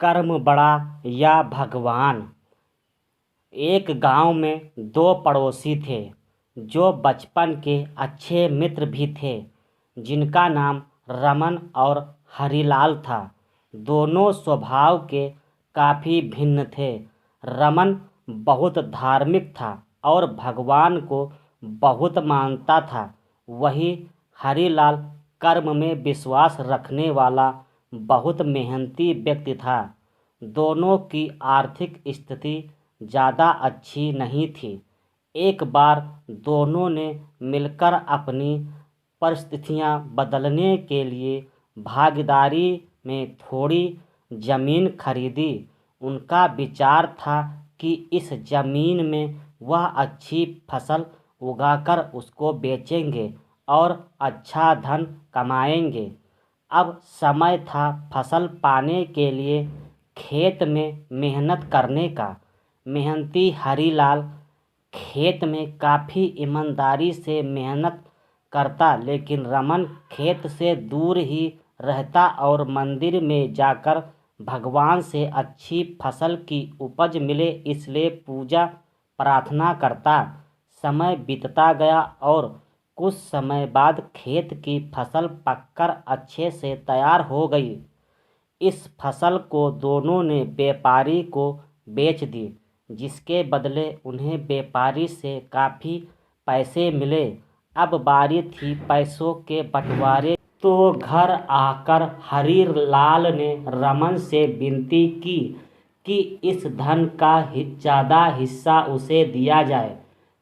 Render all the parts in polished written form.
कर्म बड़ा या भगवान। एक गांव में दो पड़ोसी थे जो बचपन के अच्छे मित्र भी थे, जिनका नाम रमन और हरिलाल था। दोनों स्वभाव के काफ़ी भिन्न थे। रमन बहुत धार्मिक था और भगवान को बहुत मानता था। वही हरिलाल कर्म में विश्वास रखने वाला बहुत मेहनती व्यक्ति था। दोनों की आर्थिक स्थिति ज़्यादा अच्छी नहीं थी। एक बार दोनों ने मिलकर अपनी परिस्थितियां बदलने के लिए भागीदारी में थोड़ी ज़मीन खरीदी। उनका विचार था कि इस ज़मीन में वह अच्छी फसल उगाकर उसको बेचेंगे और अच्छा धन कमाएंगे। अब समय था फसल पाने के लिए खेत में मेहनत करने का। मेहनती हरिलाल खेत में काफ़ी ईमानदारी से मेहनत करता, लेकिन रमन खेत से दूर ही रहता और मंदिर में जाकर भगवान से अच्छी फसल की उपज मिले इसलिए पूजा प्रार्थना करता। समय बीतता गया और कुछ समय बाद खेत की फसल पककर अच्छे से तैयार हो गई। इस फसल को दोनों ने व्यापारी को बेच दी, जिसके बदले उन्हें व्यापारी से काफ़ी पैसे मिले। अब बारी थी पैसों के बंटवारे। तो घर आकर हरिलाल ने रमन से विनती की कि इस धन का ज़्यादा हिस्सा उसे दिया जाए,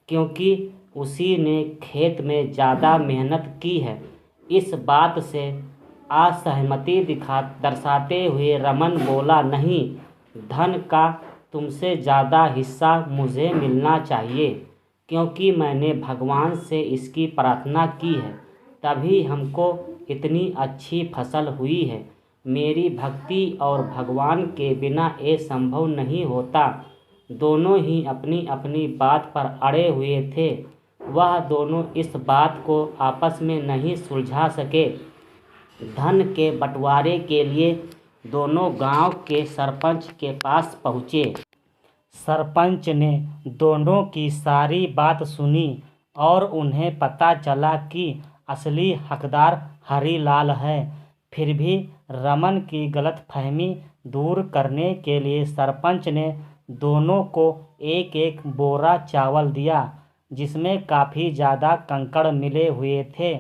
क्योंकि उसी ने खेत में ज़्यादा मेहनत की है। इस बात से असहमति दर्शाते हुए रमन बोला, नहीं, धन का तुमसे ज़्यादा हिस्सा मुझे मिलना चाहिए, क्योंकि मैंने भगवान से इसकी प्रार्थना की है, तभी हमको इतनी अच्छी फसल हुई है। मेरी भक्ति और भगवान के बिना ये संभव नहीं होता। दोनों ही अपनी अपनी बात पर अड़े हुए थे। वह दोनों इस बात को आपस में नहीं सुलझा सके। धन के बंटवारे के लिए दोनों गांव के सरपंच के पास पहुँचे। सरपंच ने दोनों की सारी बात सुनी और उन्हें पता चला कि असली हकदार हरिलाल है। फिर भी रमन की गलतफहमी दूर करने के लिए सरपंच ने दोनों को एक एक बोरा चावल दिया, जिसमें काफ़ी ज़्यादा कंकड़ मिले हुए थे।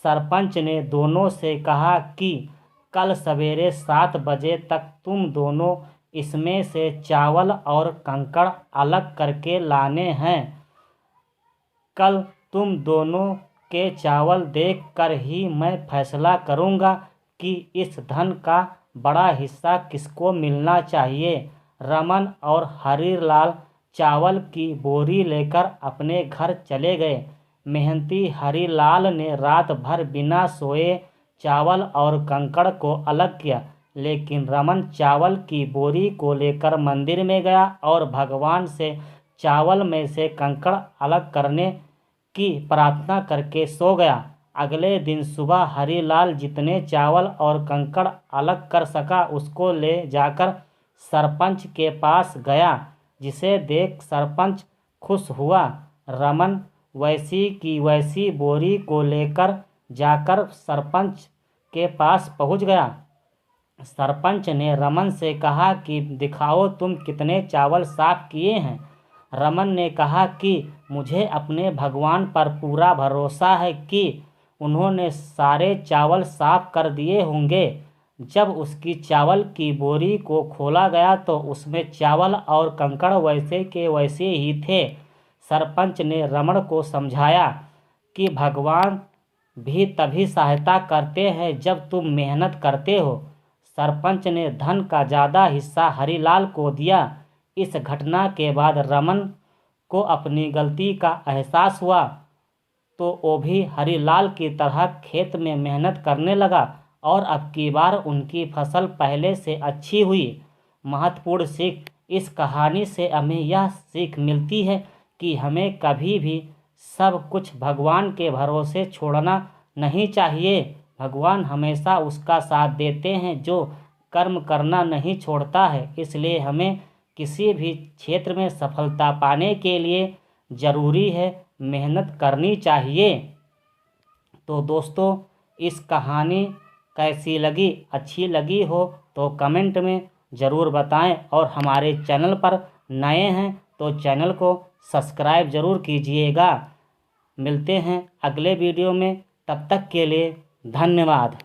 सरपंच ने दोनों से कहा कि कल सवेरे 7 बजे तक तुम दोनों इसमें से चावल और कंकड़ अलग करके लाने हैं। कल तुम दोनों के चावल देख कर ही मैं फैसला करूँगा कि इस धन का बड़ा हिस्सा किसको मिलना चाहिए। रमन और हरिलाल चावल की बोरी लेकर अपने घर चले गए। मेहनती हरिलाल ने रात भर बिना सोए चावल और कंकड़ को अलग किया, लेकिन रमन चावल की बोरी को लेकर मंदिर में गया और भगवान से चावल में से कंकड़ अलग करने की प्रार्थना करके सो गया। अगले दिन सुबह हरिलाल जितने चावल और कंकड़ अलग कर सका उसको ले जाकर सरपंच के पास गया, जिसे देख सरपंच खुश हुआ। रमन वैसी की वैसी बोरी को लेकर जाकर सरपंच के पास पहुंच गया। सरपंच ने रमन से कहा कि दिखाओ तुम कितने चावल साफ किए हैं। रमन ने कहा कि मुझे अपने भगवान पर पूरा भरोसा है कि उन्होंने सारे चावल साफ कर दिए होंगे। जब उसकी चावल की बोरी को खोला गया तो उसमें चावल और कंकड़ वैसे के वैसे ही थे। सरपंच ने रमन को समझाया कि भगवान भी तभी सहायता करते हैं जब तुम मेहनत करते हो। सरपंच ने धन का ज़्यादा हिस्सा हरिलाल को दिया। इस घटना के बाद रमन को अपनी गलती का एहसास हुआ, तो वो भी हरिलाल की तरह खेत में मेहनत करने लगा और अब की बार उनकी फसल पहले से अच्छी हुई। महत्वपूर्ण सीख इस कहानी से हमें यह सीख मिलती है कि हमें कभी भी सब कुछ भगवान के भरोसे छोड़ना नहीं चाहिए। भगवान हमेशा उसका साथ देते हैं जो कर्म करना नहीं छोड़ता है। इसलिए हमें किसी भी क्षेत्र में सफलता पाने के लिए ज़रूरी है मेहनत करनी चाहिए। तो दोस्तों, इस कहानी कैसी लगी, अच्छी लगी हो तो कमेंट में ज़रूर बताएं, और हमारे चैनल पर नए हैं तो चैनल को सब्सक्राइब ज़रूर कीजिएगा। मिलते हैं अगले वीडियो में, तब तक के लिए धन्यवाद।